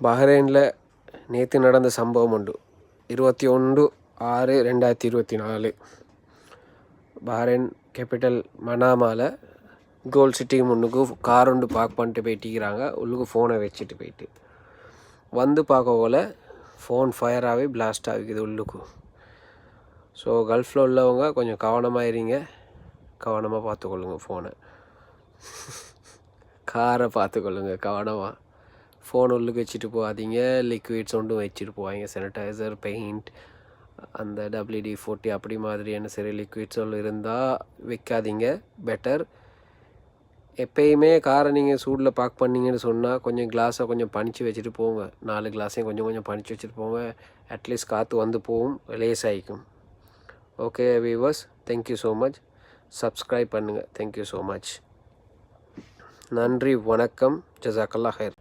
பஹ்ரைனில் நேற்று நடந்த சம்பவம் உண்டு. 21/6/2024 பஹ்ரைன் கேபிட்டல் மனாமாவில் கோல்ட் சிட்டிக்கு முன்னுக்கு கார் ஒன்று பார்க் பண்ணிட்டு போயிட்டிக்கிறாங்க. உள்ளுக்கு ஃபோனை வச்சுட்டு போயிட்டு வந்து பார்க்கல ஃபோன் ஃபயர் ஆகி பிளாஸ்ட் ஆகிக்குது உள்ளுக்கு. ஸோ கல்ஃபில் உள்ளவங்க கொஞ்சம் கவனமாக இருங்க, கவனமாக பார்த்துக்கொள்ளுங்க. ஃபோனை காரை பார்த்துக்கொள்ளுங்க கவனமாக. ஃபோன் உள்ளுக்கு வச்சுட்டு போகாதீங்க. லிக்விட்ஸ் ஒன்றும் வச்சுட்டு போவாங்க, சானிடைசர், பெயிண்ட், அந்த WD-40 அப்படி மாதிரியான சரி லிக்விட்ஸ் ஒன்று இருந்தால் வைக்காதீங்க, பெட்டர். எப்பயுமே காரை நீங்கள் சூடில் பார்க் பண்ணிங்கன்னு சொன்னால் கொஞ்சம் கிளாஸை கொஞ்சம் பனிச்சு வச்சுட்டு போங்க. 4 கிளாஸையும் கொஞ்சம் கொஞ்சம் பனிச்சு வச்சுட்டு போங்க. அட்லீஸ்ட் காற்று வந்து போகும், லேஸ் ஆகிக்கும். Okay viewers, thank you so much. Subscribe பண்ணுங்கள். Thank you so much. நன்றி, வணக்கம். ஜஸாக்கல்லாஹ் ஹைர்.